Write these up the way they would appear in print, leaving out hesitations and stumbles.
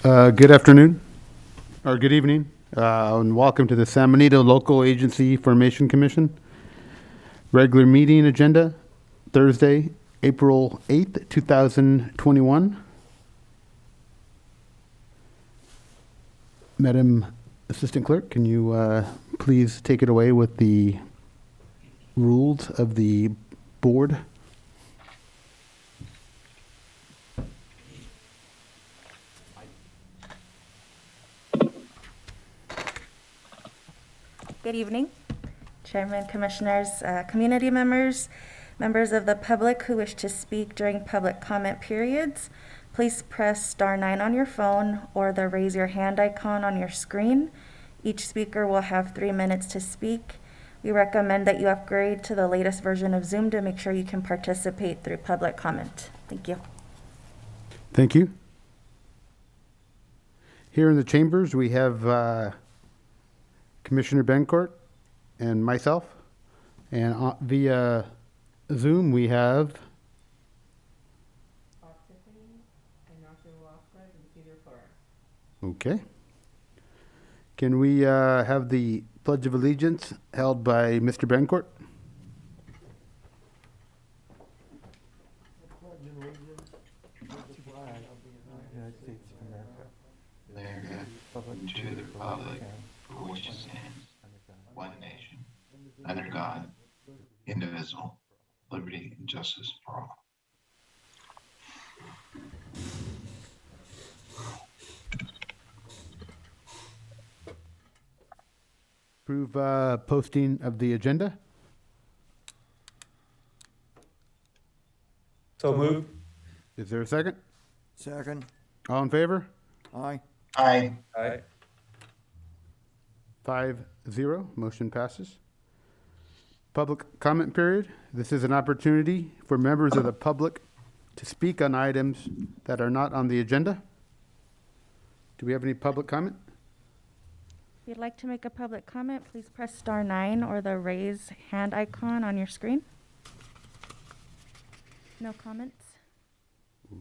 Good afternoon, or good evening, and welcome to the San Benito Local Agency Formation Commission. Regular meeting agenda, Thursday, April 8th, 2021. Madam Assistant Clerk, can you please take it away with the rules of the board? Good evening, Chairman, Commissioners, community members, members of the public who wish to speak during public comment periods. Please press *9 on your phone or the raise your hand icon on your screen. Each speaker will have 3 minutes to speak. We recommend that you upgrade to the latest version of Zoom to make sure you can participate through public comment. Thank you. Thank you. Here in the chambers, we have Commissioner Bencourt and myself. And via Zoom, we have Okay. Can we have the Pledge of Allegiance held by Mr. Bencourt? To the republic for which it stands, one nation, under God, indivisible, liberty and justice for all. Approve posting of the agenda. So moved. Is there a second? Second. All in favor? Aye. Aye. Aye. 5-0, motion passes. Public comment period. This is an opportunity for members of the public to speak on items that are not on the agenda. Do we have any public comment? If you'd like to make a public comment, please press *9 or the raise hand icon on your screen. No comments?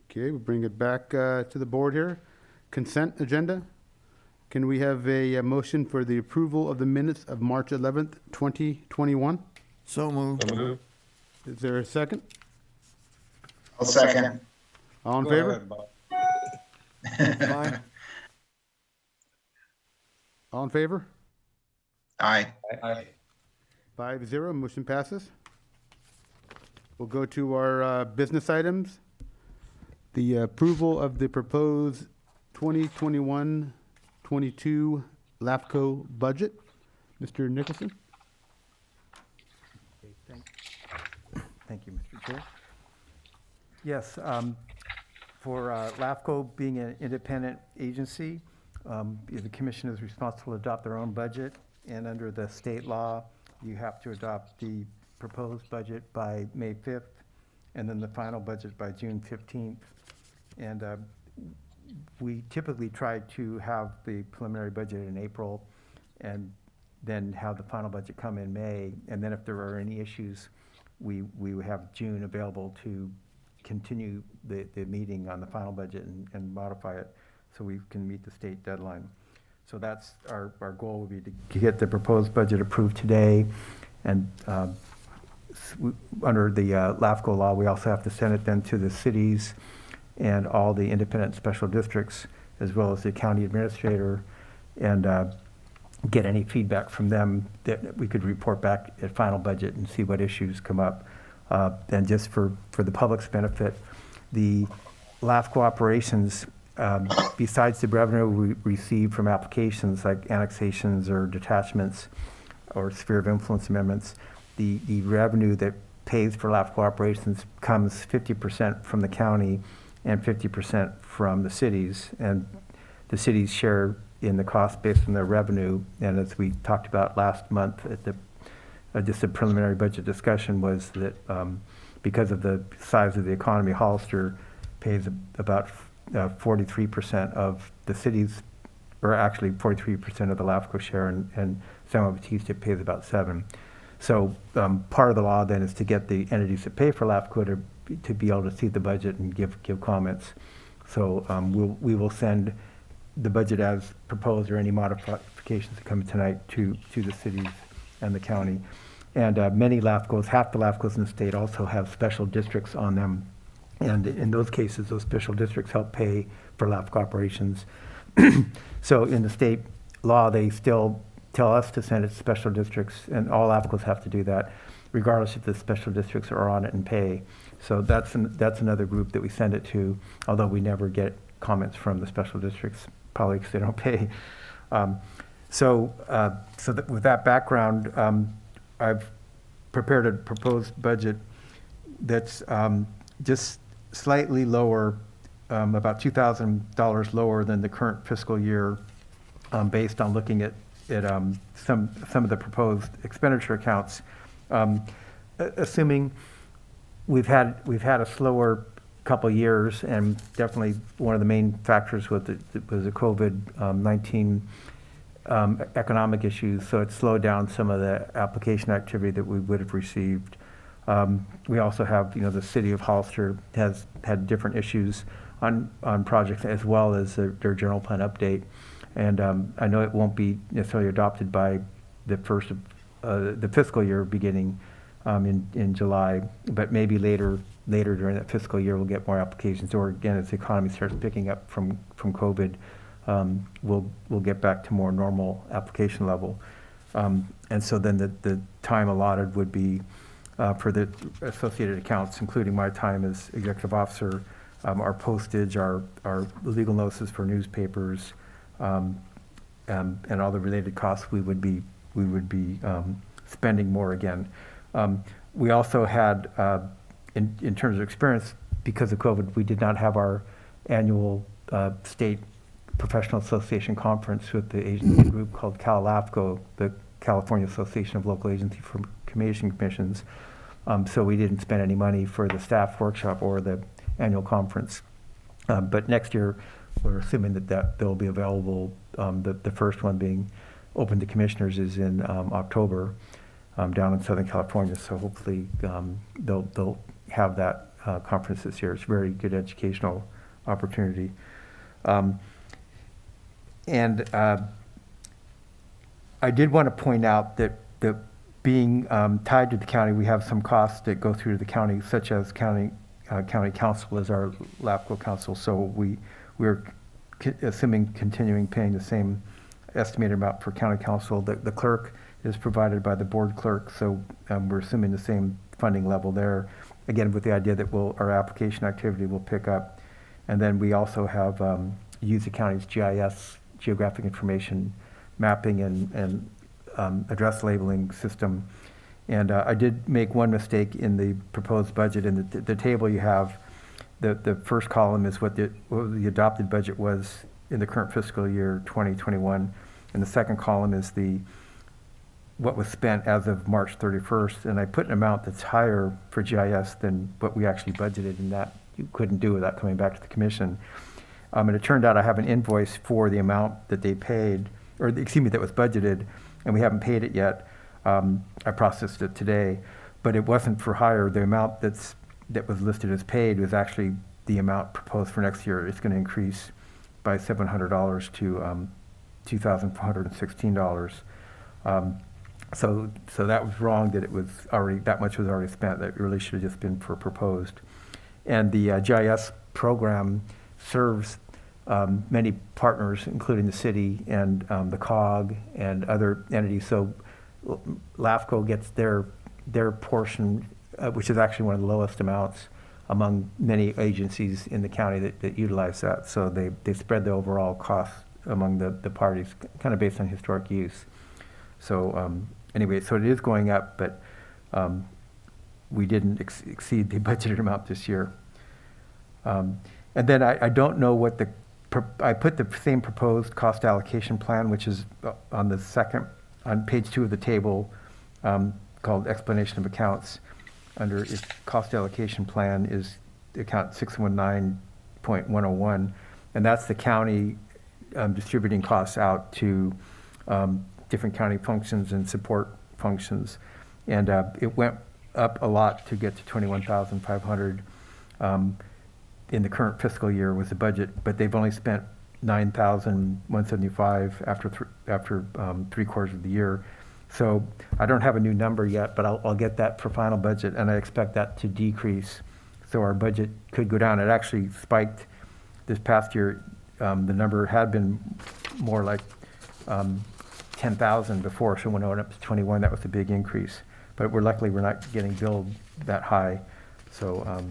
Okay, we'll bring it back to the board here. Consent agenda. Can we have a motion for the approval of the minutes of March 11th, 2021? So moved. Is there a second? I'll second. All in favor? Aye. All in favor? Aye. Aye. 5-0, motion passes. We'll go to our business items. The approval of the proposed 2021-22 LAFCO budget. Mr. Nicholson? Thank you, Mr. Chair. Yes, for LAFCO being an independent agency, the commission is responsible to adopt their own budget, and under the state law, you have to adopt the proposed budget by May 5th, and then the final budget by June 15th. And we typically try to have the preliminary budget in April, and then have the final budget come in May. And then if there are any issues, we would have June available to continue the meeting on the final budget and modify it so we can meet the state deadline. So that's our goal would be to get the proposed budget approved today. And under the LAFCO law, we also have to send it then to the cities and all the independent special districts, as well as the county administrator, and get any feedback from them that we could report back at final budget and see what issues come up. And just for the public's benefit, the LAFCO operations, besides the revenue we receive from applications like annexations or detachments or sphere of influence amendments, the revenue that pays for LAFCO operations comes 50% from the county and 50% from the cities, and the cities share in the cost based on their revenue. And as we talked about last month at the just a preliminary budget discussion, was that because of the size of the economy, Hollister pays about 43% of the cities, or actually 43% of the LAFCO share, and San Batista pays about 7%. So part of the law then is to get the entities that pay for LAFCO to be able to see the budget and give comments. So we will send the budget as proposed or any modifications that come tonight to the cities and the county. And many LAFCOs, half the LAFCOs in the state also have special districts on them. And in those cases, those special districts help pay for LAFCO operations. So in the state law, they still tell us to send it to special districts, and all LAFCOs have to do that, regardless if the special districts are on it and pay. So that's another group that we send it to, although we never get comments from the special districts, probably because they don't pay. With that background, I've prepared a proposed budget that's just slightly lower, about $2,000 lower than the current fiscal year, based on looking at some of the proposed expenditure accounts. Assuming we've had a slower couple years, and definitely one of the main factors was the COVID-19 economic issues, so it slowed down some of the application activity that we would have received. We also have, the city of Hollister has had different issues on projects, as well as their general plan update. And I know it won't be necessarily adopted by the first of the fiscal year beginning in July, but maybe later during that fiscal year we'll get more applications, or again, as the economy starts picking up from COVID, we'll get back to more normal application level. And so then the time allotted would be for the associated accounts, including my time as executive officer, our postage, our legal notices for newspapers, and all the related costs we would be spending more again. We also had, in terms of experience, because of COVID, we did not have our annual state professional association conference with the agency group called CalLAFCO, the California Association of Local Agency for Information Commissions. So we didn't spend any money for the staff workshop or the annual conference. But next year, we're assuming that they'll be available. The first one being open to commissioners is in October down in Southern California. So hopefully they'll have that conference this year. It's a very good educational opportunity. And I did want to point out that being tied to the county, we have some costs that go through the county, such as county council is our LAFCO council. So we're assuming continuing paying the same estimated amount for county council. The clerk is provided by the board clerk, so we're assuming the same funding level there. Again, with the idea that our application activity will pick up. And then we also have use the county's GIS, geographic information mapping and address labeling system. And I did make one mistake in the proposed budget. In the table you have, the first column is what the adopted budget was in the current fiscal year 2021, and the second column is what was spent as of March 31st. And I put an amount that's higher for GIS than what we actually budgeted, and that you couldn't do without coming back to the commission. And it turned out I have an invoice for the amount that they paid, or that was budgeted, and we haven't paid it yet. I processed it today, but it wasn't for hire. The amount that was listed as paid was actually the amount proposed for next year. It's going to increase by $700 to $2,416. So that was wrong. That much was already spent. That really should have just been for proposed. And the GIS program serves many partners, including the city and the COG and other entities. So LAFCO gets their portion, which is actually one of the lowest amounts among many agencies in the county that utilize that. So they spread the overall cost among the parties, kind of based on historic use. So anyway, so it is going up, but we didn't exceed the budgeted amount this year. And then I don't know what I put the same proposed cost allocation plan, which is on page 2 of the table, called explanation of accounts. Under its cost allocation plan is account 619.101, and that's the county distributing costs out to different county functions and support functions. And it went up a lot to get to $21,500 in the current fiscal year with the budget, but they've only spent $9,175 after 3/4 of the year. So I don't have a new number yet, but I'll get that for final budget, and I expect that to decrease. So our budget could go down. It actually spiked this past year. The number had been more like 10,000 before, so when it went up to 21, that was a big increase. But luckily we're not getting billed that high. So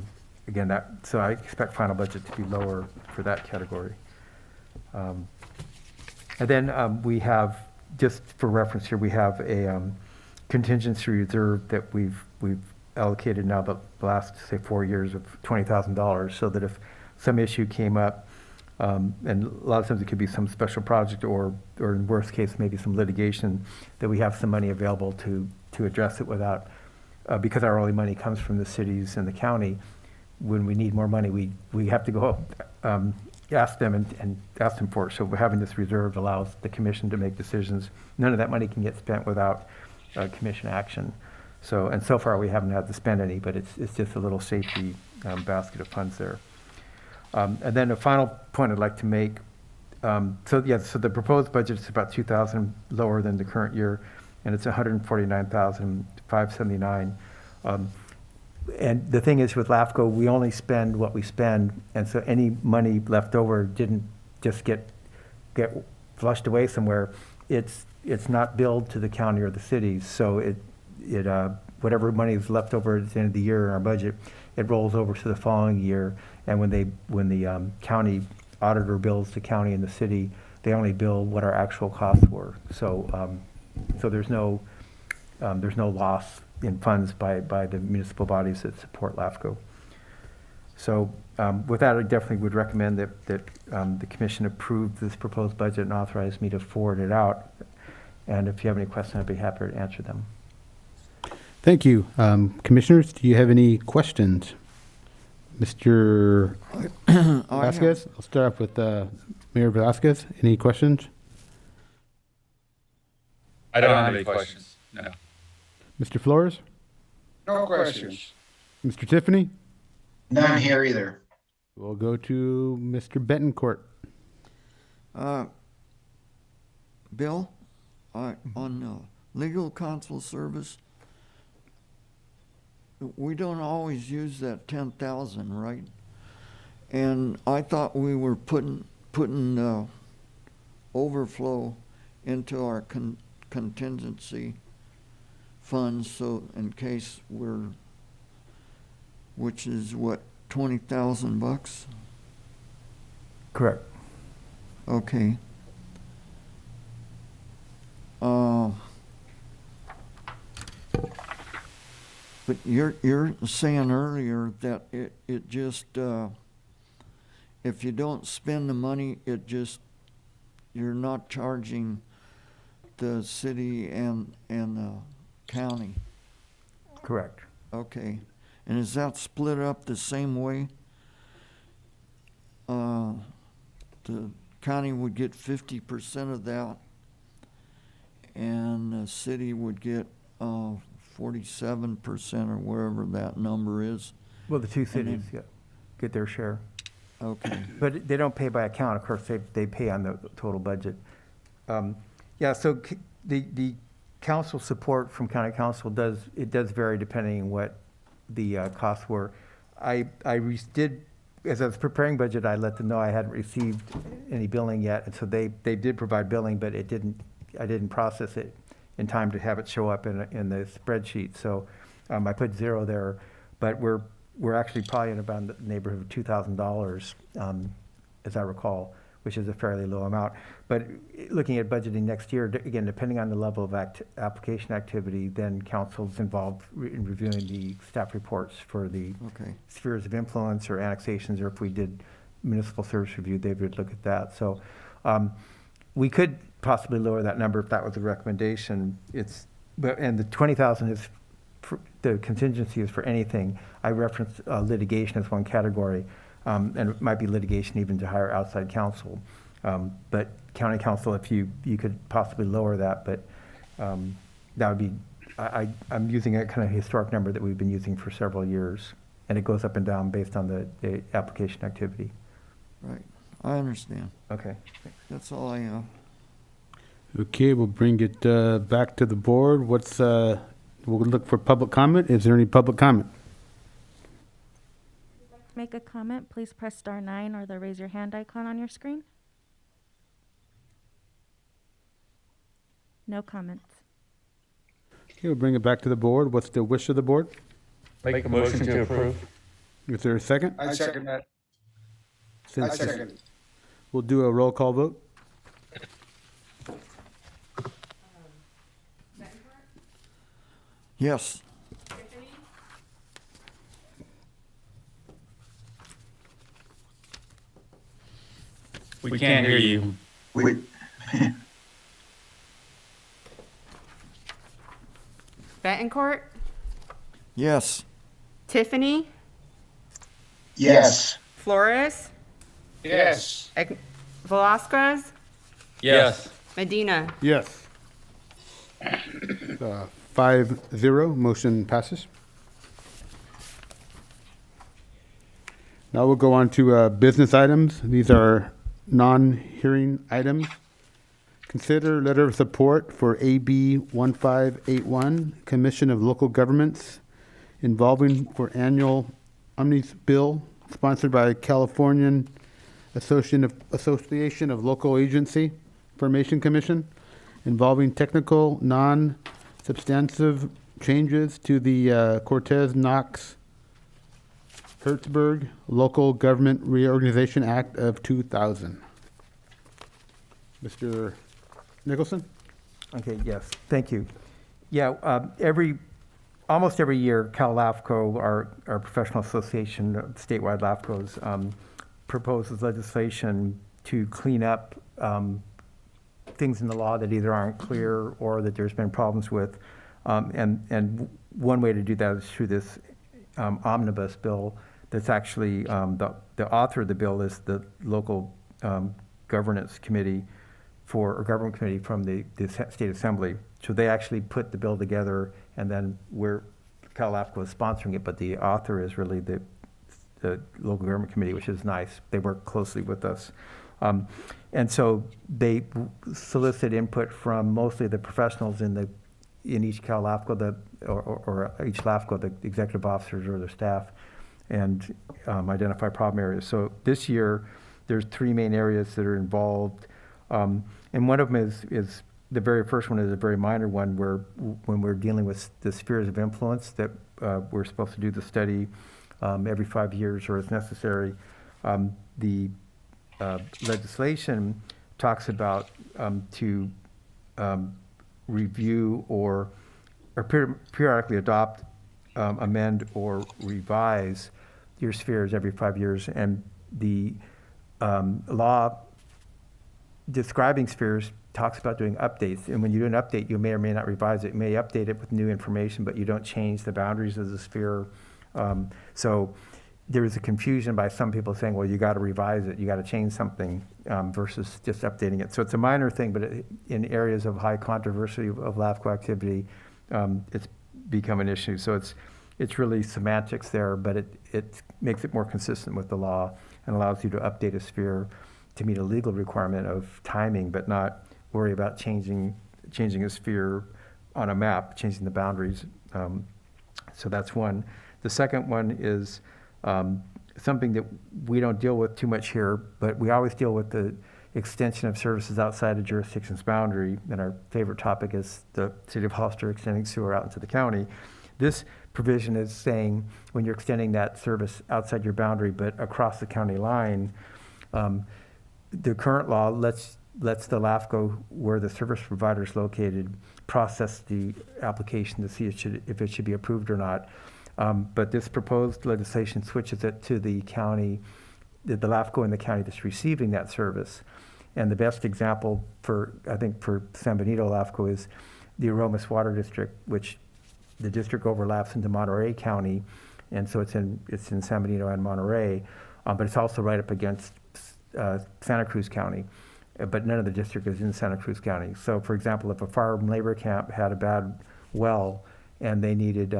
again, so I expect final budget to be lower for that category. And then we have, just for reference here, we have a contingency reserve that we've allocated now the last, say, 4 years of $20,000, so that if some issue came up, and a lot of times it could be some special project or in worst case, maybe some litigation, that we have some money available to address it without, because our only money comes from the cities and the county. When we need more money, we have to go ask them and ask them for it. So having this reserve allows the commission to make decisions. None of that money can get spent without commission action. So, and so far we haven't had to spend any, but it's just a little safety basket of funds there. And then a final point I'd like to make. So the proposed budget is about 2,000 lower than the current year, and it's 149,579. And the thing is, with LAFCO, we only spend what we spend, and so any money left over didn't just get flushed away somewhere. It's not billed to the county or the cities, so whatever money is left over at the end of the year in our budget, it rolls over to the following year. And when the county auditor bills the county and the city, they only bill what our actual costs were. So there's no loss in funds by the municipal bodies that support LAFCO. So with that, I definitely would recommend that the commission approve this proposed budget and authorize me to forward it out. And if you have any questions, I'd be happy to answer them. Thank you. Commissioners, do you have any questions? Mr. Vasquez? I'll start off with Mayor Vasquez. Any questions? I don't have any questions. No. Mr. Flores? No questions. Mr. Tiffany? None here either. We'll go to Mr. Betancourt. Bill, on legal counsel service, we don't always use that 10,000, right? And I thought we were putting overflow into our contingency funds, so in case which is what, $20,000? Correct. Okay. But you're saying earlier that it just if you don't spend the money, you're not charging the city and the county. Correct. Okay. And is that split up the same way? The county would get 50% of that, and the city would get 47% or wherever that number is. Well, the two cities get their share. Okay. But they don't pay by account, of course, they pay on the total budget. So the council support from county council does vary depending on what the costs were. I did, as I was preparing budget, I let them know I hadn't received any billing yet, and so they did provide billing, but I didn't process it in time to have it show up in the spreadsheet. So I put 0 there, but we're actually probably in about the neighborhood of $2,000, as I recall, which is a fairly low amount. But looking at budgeting next year, again, depending on the level of application activity, then council's involved in reviewing the staff reports for the spheres of influence or annexations, or if we did municipal service review, they would look at that. So we could possibly lower that number if that was a recommendation. And the 20,000 is the contingency is for anything. I referenced litigation as one category, and it might be litigation even to hire outside counsel. But county counsel, if you could possibly lower that, but that would be, I'm using a kind of historic number that we've been using for several years, and it goes up and down based on the application activity. Right. I understand. Okay. That's all I have. Okay, we'll bring it back to the board. We'll look for public comment. Is there any public comment? Make a comment, please press star 9 or the raise your hand icon on your screen. No comments. Okay, we'll bring it back to the board. What's the wish of the board? Make a motion to approve. Is there a second? I second that. I Since second. we'll do a roll call vote. Yes. We can't hear you. We, Betancourt, Yes. Tiffany, yes. Flores, Yes. Velasquez, Yes. Medina. Yes. 5-0, motion passes. Now we'll go on to business items. These are non-hearing items. Consider letter of support for AB 1581, Commission of Local Governments involving for annual omnibus bill sponsored by Californian Association of Local Agency Formation Commission involving technical, non-substantive changes to the Cortez Knox Hertzberg Local Government Reorganization Act of 2000. Mr. Nicholson? Okay, yes, thank you. Yeah, almost every year, Cal LAFCO, our professional association, statewide LAFCOs, proposes legislation to clean up things in the law that either aren't clear or that there's been problems with. And one way to do that is through this omnibus bill that's actually, the author of the bill is the local governance committee or government committee from the state assembly. So they actually put the bill together, and then Cal LAFCO is sponsoring it, but the author is really the local government committee, which is nice. They work closely with us. And so they solicit input from mostly the professionals in each Cal LAFCO, or each LAFCO, the executive officers or their staff, and identify problem areas. So this year, there's 3 main areas that are involved. And one of them is the very first one is a very minor one where when we're dealing with the spheres of influence that we're supposed to do the study every 5 years or as necessary. The legislation talks about to review or periodically adopt, amend or revise your spheres every 5 years. And the law describing spheres talks about doing updates. And when you do an update, you may or may not revise it. You may update it with new information, but you don't change the boundaries of the sphere. So there is a confusion by some people saying, well, you got to revise it, you got to change something versus just updating it. So it's a minor thing, but in areas of high controversy of LAFCO activity, it's become an issue. So it's really semantics there, but it makes it more consistent with the law and allows you to update a sphere to meet a legal requirement of timing, but not worry about changing a sphere on a map, changing the boundaries. So that's one. The second one is something that we don't deal with too much here, but we always deal with the extension of services outside of jurisdiction's boundary. And our favorite topic is the city of Hollister extending sewer out into the county. This provision is saying when you're extending that service outside your boundary, but across the county line, the current law lets the LAFCO, where the service provider is located, process the application to see if it should be approved or not. But this proposed legislation switches it to the county, the LAFCO in the county that's receiving that service. And the best example I think for San Benito LAFCO is the Aromas Water District, which the district overlaps into Monterey County. And so it's in San Benito and Monterey, but it's also right up against Santa Cruz County, but none of the district is in Santa Cruz County. So for example, if a farm labor camp had a bad well and they needed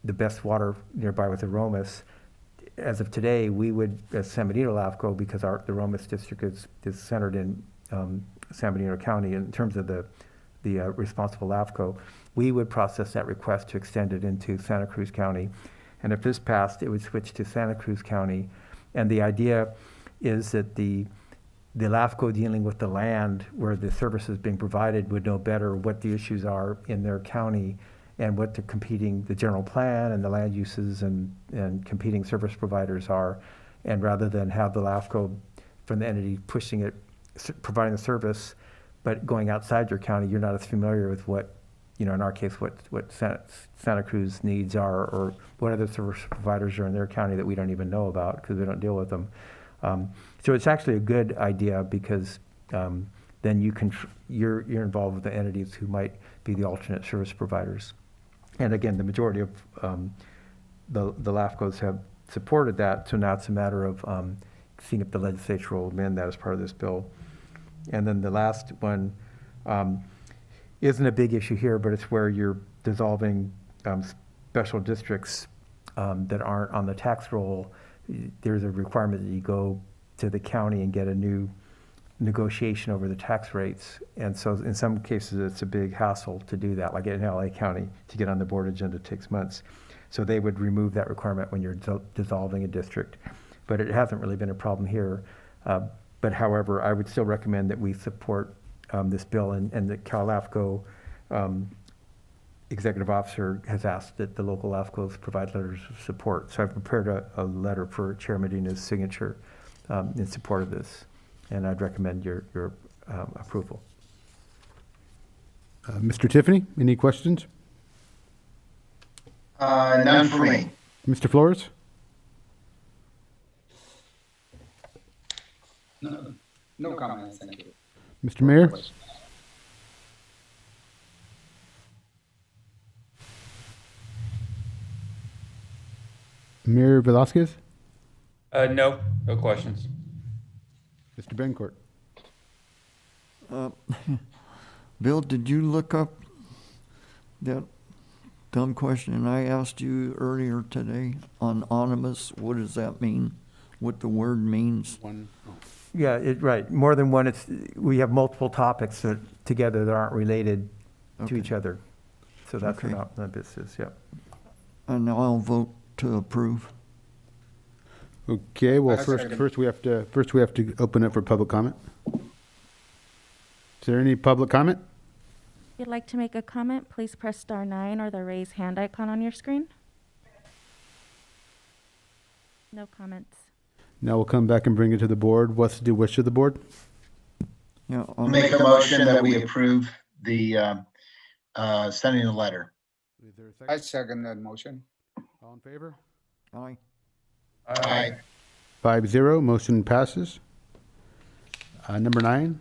the best water nearby with Aromas, as of today, we would, as San Benito LAFCO, because the Romas district is centered in San Benito County in terms of the responsible LAFCO, we would process that request to extend it into Santa Cruz County. And if this passed, it would switch to Santa Cruz County. And the idea is that the LAFCO dealing with the land where the service is being provided would know better what the issues are in their county and what the general plan and the land uses and competing service providers are. And rather than have the LAFCO from the entity pushing it, providing the service, but going outside your county, you're not as familiar with what, in our case, what Santa Cruz needs are, or what other service providers are in their county that we don't even know about because we don't deal with them. So it's actually a good idea because then you're involved with the entities who might be the alternate service providers. And again, the majority of the LAFCOs have supported that, so now it's a matter of seeing if the legislature will amend that as part of this bill. And then the last one isn't a big issue here, but it's where you're dissolving special districts that aren't on the tax roll. There's a requirement that you go to the county and get a new negotiation over the tax rates. And so in some cases, it's a big hassle to do that. Like in LA County, to get on the board agenda takes months. So they would remove that requirement when you're dissolving a district. But it hasn't really been a problem here. But however, I would still recommend that we support this bill, and the Cal LAFCO executive officer has asked that the local LAFCOs provide letters of support. So I've prepared a letter for Chair Medina's signature in support of this, and I'd recommend your approval. Mr. Tiffany, any questions? None for me. Mr. Flores? No comments, thank you. Mr. Mayor? Mayor Velasquez? No questions. Mr. Bencourt? Bill, did you look up that dumb question I asked you earlier today on animus? What does that mean? What the word means? Yeah, right. More than one. We have multiple topics that together that aren't related to each other. So that's Okay. what this is. Yeah. And I'll vote to approve. Okay, well, I first second. we have to open it for public comment. Is there any public comment? If you'd like to make a comment, please press star 9 or the raise hand icon on your screen. No comments. Now we'll come back and bring it to the board. What's the wish of the board? Yeah, I'll make a motion that we approve the sending the letter. Is there a I second? second that motion. All in favor? aye. Aye. 5-0, motion passes. Number 9,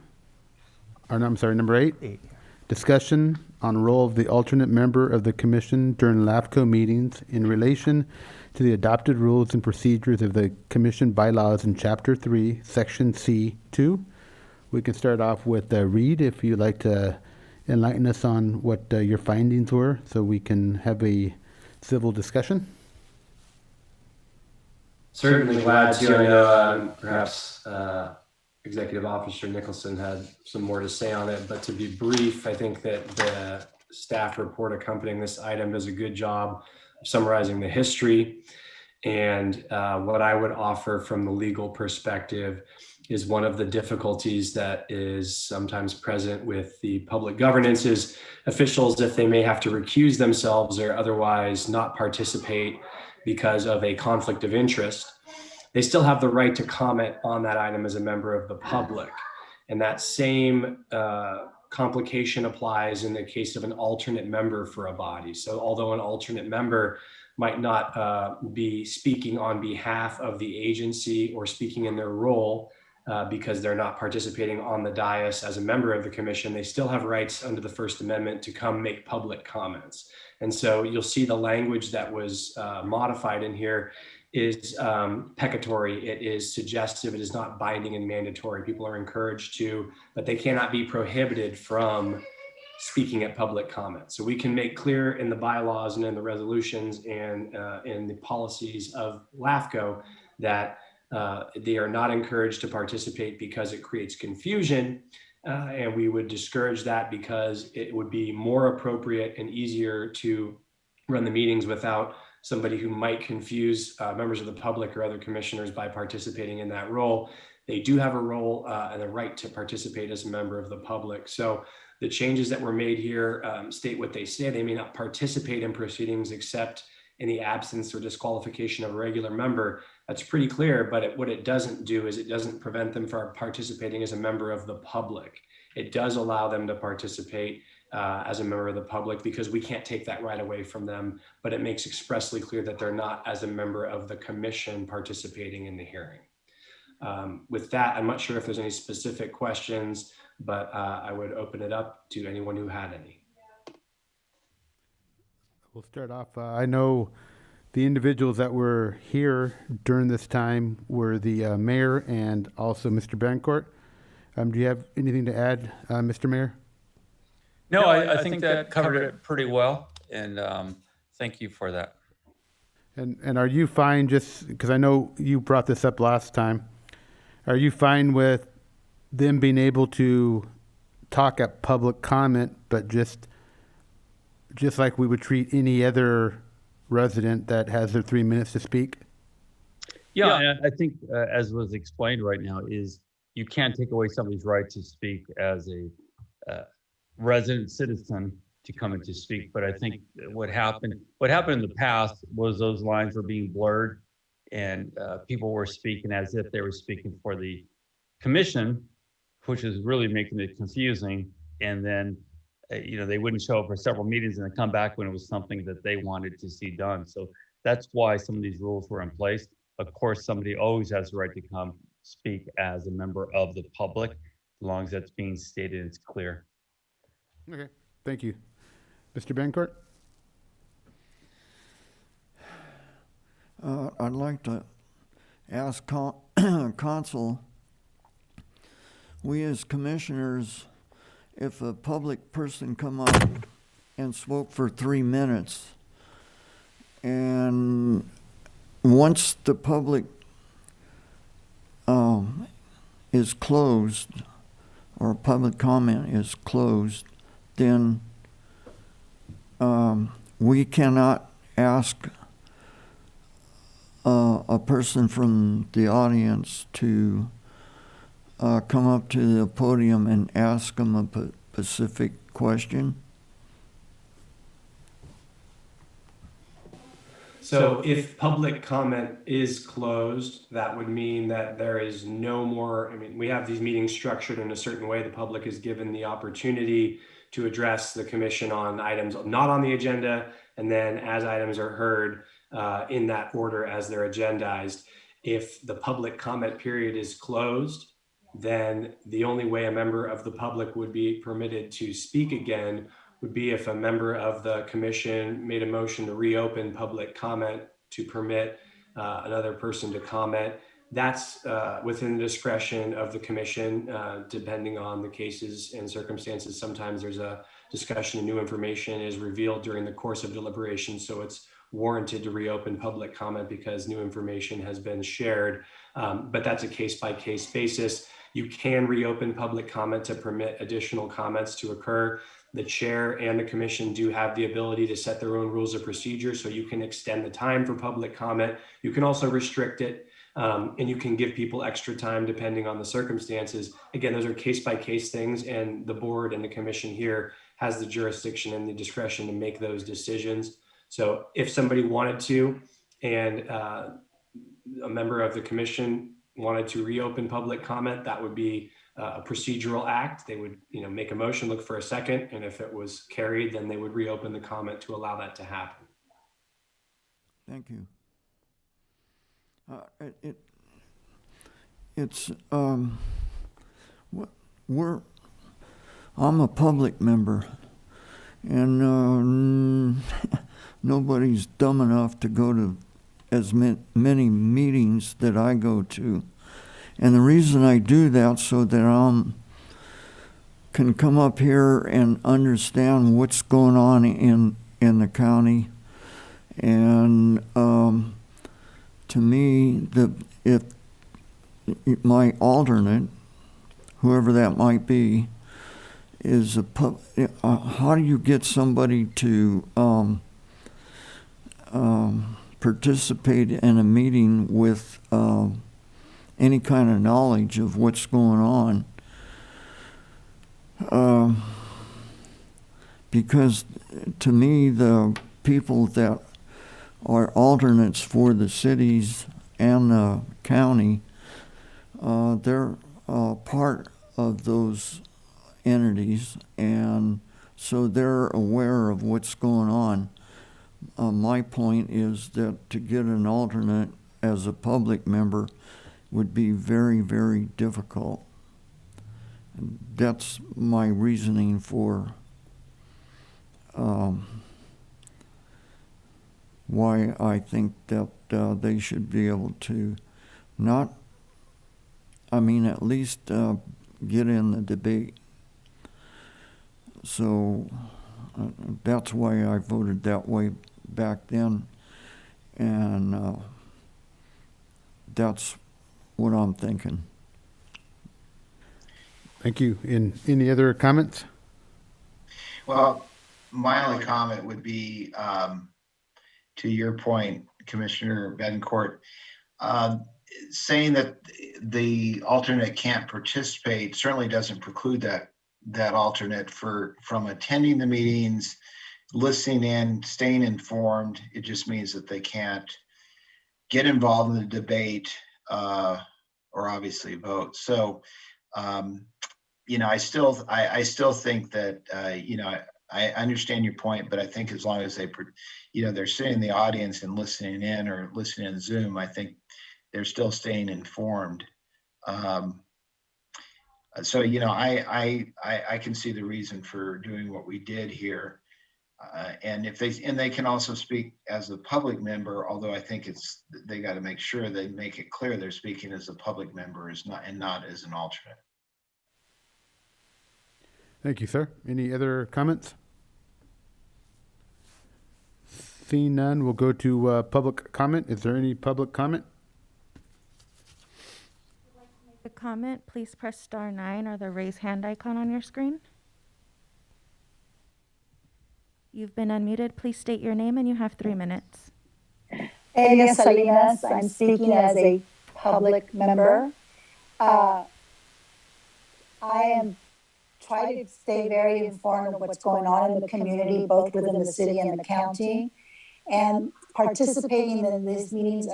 or no, I'm sorry, number 8. 8. Discussion on role of the alternate member of the commission during LAFCO meetings in relation to the adopted rules and procedures of the commission bylaws in Chapter 3, Section C2. We can start off with Reed, if you'd like to enlighten us on what your findings were, so we can have a civil discussion. Certainly glad to. I know perhaps Executive Officer Nicholson had some more to say on it, but to be brief, I think that the staff report accompanying this item does a good job of summarizing the history. And what I would offer from the legal perspective is one of the difficulties that is sometimes present with the public governance is officials, if they may have to recuse themselves or otherwise not participate because of a conflict of interest, they still have the right to comment on that item as a member of the public. And that same complication applies in the case of an alternate member for a body. So although an alternate member might not be speaking on behalf of the agency or speaking in their role because they're not participating on the dais as a member of the commission, they still have rights under the First Amendment to come make public comments. And so you'll see the language that was modified in here is peccatory. It is suggestive. It is not binding and mandatory. People are encouraged to, but they cannot be prohibited from speaking at public comment. So we can make clear in the bylaws and in the resolutions and in the policies of LAFCO that they are not encouraged to participate because it creates confusion. And we would discourage that because it would be more appropriate and easier to run the meetings without somebody who might confuse members of the public or other commissioners by participating in that role. They do have a role and a right to participate as a member of the public. So the changes that were made here state what they say. They may not participate in proceedings except in the absence or disqualification of a regular member. That's pretty clear, but what it doesn't do is it doesn't prevent them from participating as a member of the public. It does allow them to participate as a member of the public because we can't take that right away from them, but it makes expressly clear that they're not as a member of the commission participating in the hearing. With that, I'm not sure if there's any specific questions, but I would open it up to anyone who had any. We'll start off. I know the individuals that were here during this time were the mayor and also Mr. Bancourt. Do you have anything to add, Mr. Mayor? No, I think that covered it pretty well, and thank you for that. And are you fine, just because I know you brought this up last time, are you fine with them being able to talk at public comment, but just like we would treat any other resident that has their 3 minutes to speak? Yeah, and I think as was explained right now is you can't take away somebody's right to speak as a resident citizen to come in to speak. But I think what happened in the past was those lines were being blurred and people were speaking as if they were speaking for the commission, which is really making it confusing. And then, they wouldn't show up for several meetings and then come back when it was something that they wanted to see done. So that's why some of these rules were in place. Of course, somebody always has the right to come speak as a member of the public, as long as that's being stated and it's clear. Okay, thank you. Mr. Bancourt? I'd like to ask Council, we as commissioners, if a public person come up and spoke for 3 minutes, and once the public is closed, or public comment is closed, then we cannot ask a person from the audience to come up to the podium and ask them a specific question. So if public comment is closed, that would mean that there is no more, we have these meetings structured in a certain way. The public is given the opportunity to address the commission on items not on the agenda, and then as items are heard in that order as they're agendized. If the public comment period is closed, then the only way a member of the public would be permitted to speak again would be if a member of the commission made a motion to reopen public comment to permit another person to comment. That's within the discretion of the commission, depending on the cases and circumstances. Sometimes there's a discussion and new information is revealed during the course of deliberation, so it's warranted to reopen public comment because new information has been shared. But that's a case-by-case basis. You can reopen public comment to permit additional comments to occur. The chair and the commission do have the ability to set their own rules of procedure, so you can extend the time for public comment. You can also restrict it, and you can give people extra time depending on the circumstances. Again, those are case-by-case things, and the board and the commission here has the jurisdiction and the discretion to make those decisions. So if somebody wanted to, and a member of the commission wanted to reopen public comment, that would be a procedural act. They would, make a motion, look for a second, and if it was carried, then they would reopen the comment to allow that to happen. Thank you. I'm a public member, and nobody's dumb enough to go to as many meetings that I go to. And the reason I do that so that I'm can come up here and understand what's going on in the county. And to me, if my alternate, whoever that might be, is how do you get somebody to participate in a meeting with any kind of knowledge of what's going on? Because to me, the people that are alternates for the cities and the county, they're part of those entities, and so they're aware of what's going on. My point is that to get an alternate as a public member would be very, very difficult. That's my reasoning for why I think that they should be able to at least get in the debate. So that's why I voted that way back then, and that's what I'm thinking. Thank you. Any other comments? Well, my only comment would be to your point, Commissioner Betancourt, saying that the alternate can't participate certainly doesn't preclude that alternate from attending the meetings, listening in, staying informed. It just means that they can't get involved in the debate or obviously vote. So, I still think that, I understand your point, but I think as long as they're sitting in the audience and listening in or listening in Zoom, I think they're still staying informed. So, I can see the reason for doing what we did here. And they can also speak as a public member, although I think they got to make sure they make it clear they're speaking as a public member and not as an alternate. Thank you, sir. Any other comments? Seeing none, we'll go to public comment. Is there any public comment? A comment, please press star 9 or the raise hand icon on your screen. You've been unmuted. Please state your name and you have 3 minutes. Elia Salinas, I'm speaking as a public member. I am trying to stay very informed of what's going on in the community, both within the city and the county. And participating in these meetings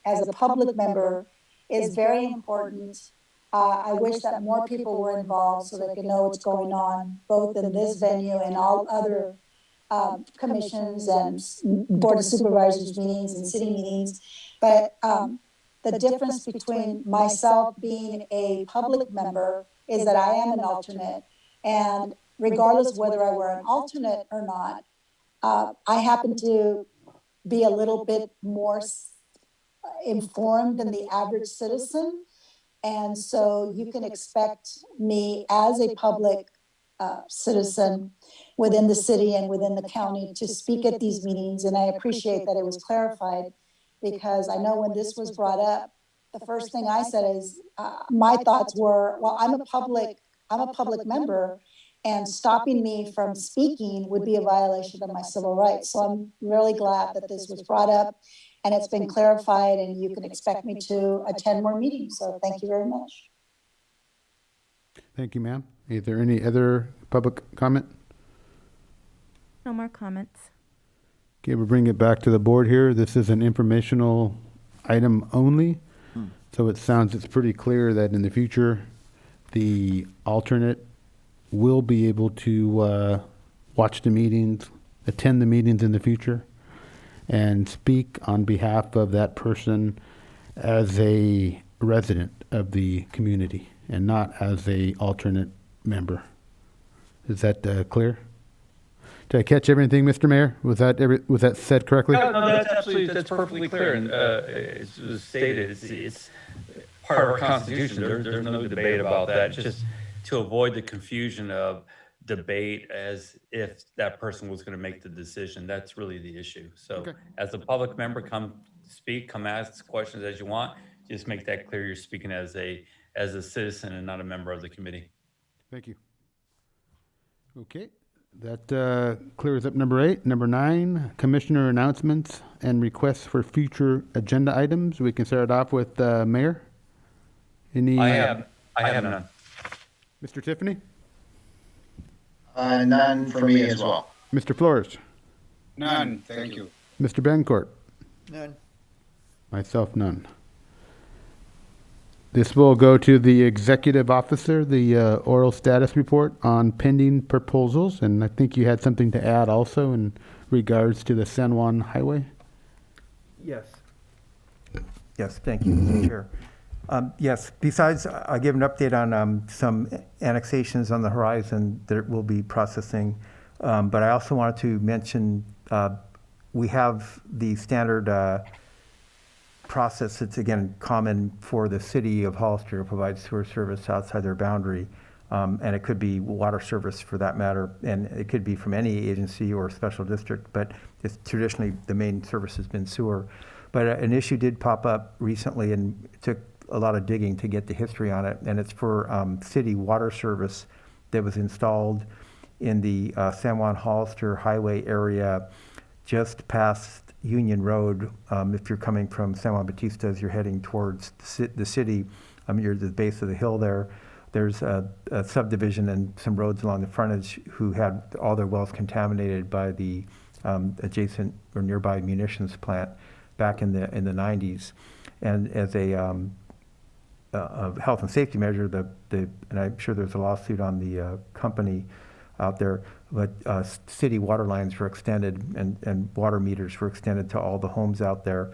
as a public member is very important. I wish that more people were involved so they could know what's going on, both in this venue and all other commissions and board of supervisors meetings and city meetings. But the difference between myself being a public member is that I am an alternate. And regardless of whether I were an alternate or not, I happen to be a little bit more informed than the average citizen. And so you can expect me as a public citizen within the city and within the county to speak at these meetings. And I appreciate that it was clarified, because I know when this was brought up, the first thing I said is my thoughts were, well, I'm a public member, and stopping me from speaking would be a violation of my civil rights. So I'm really glad that this was brought up and it's been clarified, and you can expect me to attend more meetings. So thank you very much. Thank you, ma'am. Is there any other public comment? No more comments. Okay, we'll bring it back to the board here. This is an informational item only. So it's pretty clear that in the future, the alternate will be able to watch the meetings, attend the meetings in the future, and speak on behalf of that person as a resident of the community and not as a alternate member. Is that clear? Did I catch everything, Mr. Mayor? Was that said correctly? No, that's perfectly clear. And as was stated, it's part of our Constitution. There's no debate about that. It's just to avoid the confusion of debate as if that person was going to make the decision. That's really the issue. So Okay. as a public member, come speak, come ask questions as you want. Just make that clear. You're speaking as a citizen and not a member of the committee. Thank you. Okay, that clears up number 8. Number 9, commissioner announcements and requests for future agenda items. We can start off with Mayor. Any? I have none. Mr. Tiffany? None for me as well. Mr. Flores? None, thank you. Mr. Bencourt? None. Myself, none. This will go to the executive officer, the oral status report on pending proposals, and I think you had something to add also in regards to the San Juan Highway. Yes. Yes, thank you, Mr. Chair. Yes, besides, I gave an update on some annexations on the horizon that we'll be processing, but I also wanted to mention we have the standard process that's, again, common for the city of Hollister to provide sewer service outside their boundary. And it could be water service for that matter, and it could be from any agency or special district, but it's traditionally the main service has been sewer. But an issue did pop up recently, and it took a lot of digging to get the history on it, and it's for city water service that was installed in the San Juan Hollister Highway area just past Union Road. If you're coming from San Juan Bautista as you're heading towards the city, you're at the base of the hill there. There's a subdivision and some roads along the frontage who had all their wells contaminated by the adjacent or nearby munitions plant back in the 90s. And as a health and safety measure, and I'm sure there's a lawsuit on the company out there, but city water lines were extended and water meters were extended to all the homes out there.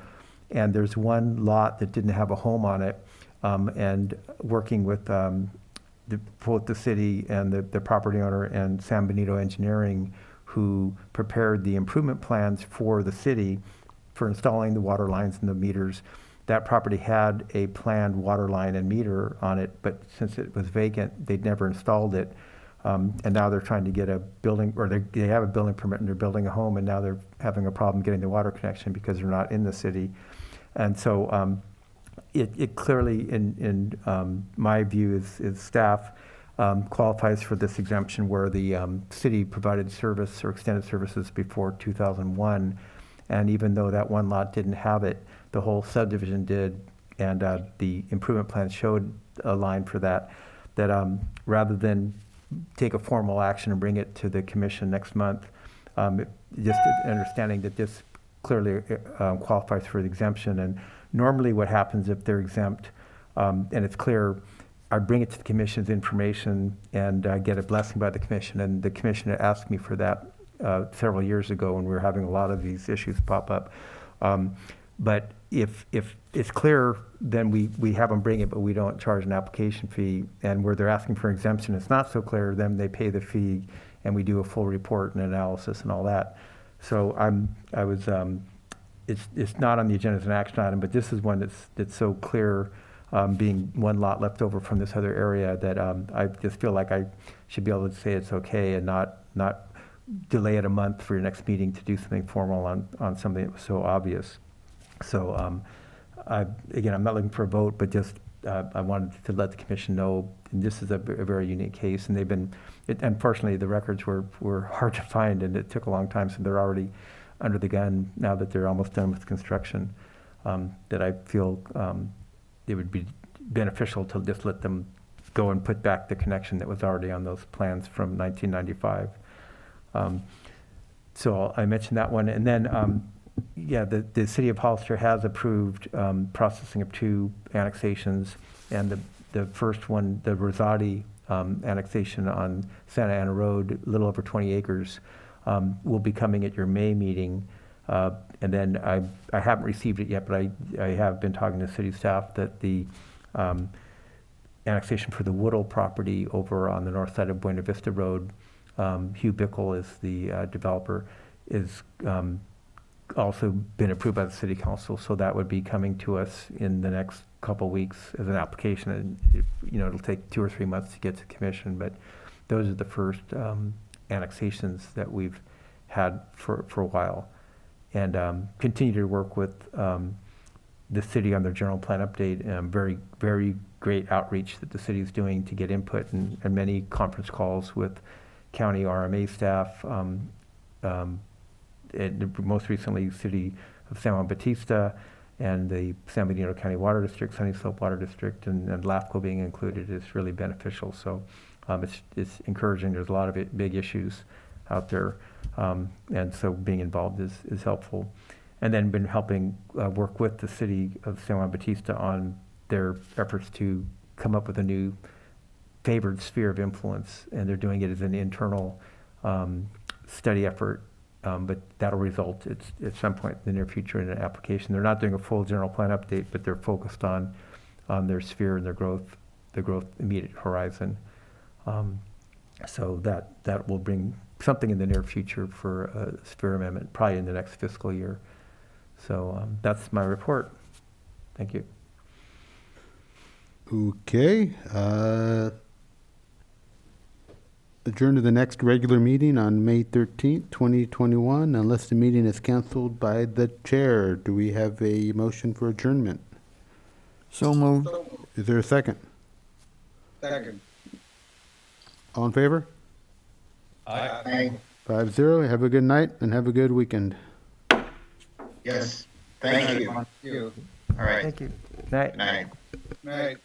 And there's one lot that didn't have a home on it, and working with both the city and the property owner and San Benito Engineering, who prepared the improvement plans for the city for installing the water lines and the meters. That property had a planned water line and meter on it, but since it was vacant, they'd never installed it. And now they're trying to get a building, or they have a building permit and they're building a home, and now they're having a problem getting the water connection because they're not in the city. And so it clearly, in my view, is staff qualifies for this exemption where the city provided service or extended services before 2001. And even though that one lot didn't have it, the whole subdivision did, and the improvement plan showed a line for that rather than take a formal action and bring it to the commission next month, just understanding that this clearly qualifies for the exemption. And normally what happens if they're exempt, and it's clear, I bring it to the commission's information and get a blessing by the commission. And the commission asked me for that several years ago when we were having a lot of these issues pop up. But if it's clear, then we have them bring it, but we don't charge an application fee. And where they're asking for exemption, it's not so clear, then they pay the fee and we do a full report and analysis and all that. So it's not on the agenda as an action item, but this is one that's so clear, being one lot left over from this other area, that I just feel like I should be able to say it's okay and not delay it a month for your next meeting to do something formal on something that was so obvious. So again, I'm not looking for a vote, but just I wanted to let the commission know, and this is a very unique case, and they've been, unfortunately, the records were hard to find, and it took a long time, so they're already under the gun now that they're almost done with construction, that I feel it would be beneficial to just let them go and put back the connection that was already on those plans from 1995. So I mentioned that one, and then yeah, the city of Hollister has approved processing of 2 annexations, and the first one, the Rosati annexation on Santa Ana Road, a little over 20 acres, will be coming at your May meeting. And then I haven't received it yet, but I have been talking to city staff that the annexation for the Woodall property over on the north side of Buena Vista Road, Hugh Bickle is the developer, is also been approved by the city council, so that would be coming to us in the next couple weeks as an application. And it'll take 2 or 3 months to get to commission, but those are the first annexations that we've had for a while. And continue to work with the city on their general plan update. Very, very great outreach that the city is doing to get input, and many conference calls with county RMA staff. And most recently, City of San Juan Bautista and the San Benito County Water District, Sunny Slope Water District, and LAFCO being included is really beneficial. So it's encouraging. There's a lot of big issues out there, and so being involved is helpful. And then been helping work with the City of San Juan Bautista on their efforts to come up with a new favored sphere of influence, and they're doing it as an internal study effort. But that'll result at some point in the near future in an application. They're not doing a full general plan update, but they're focused on their sphere and their growth, the growth immediate horizon. So that will bring something in the near future for a sphere amendment, probably in the next fiscal year. So that's my report. Thank you. Okay. Adjourn to the next regular meeting on May 13th, 2021, unless the meeting is canceled by the chair. Do we have a motion for adjournment? So moved. Is there a second? Second. All in favor? Aye. 5-0. Have a good night and have a good weekend. Yes, thank you. All Thank you. right, Thank you. Night. night. Night.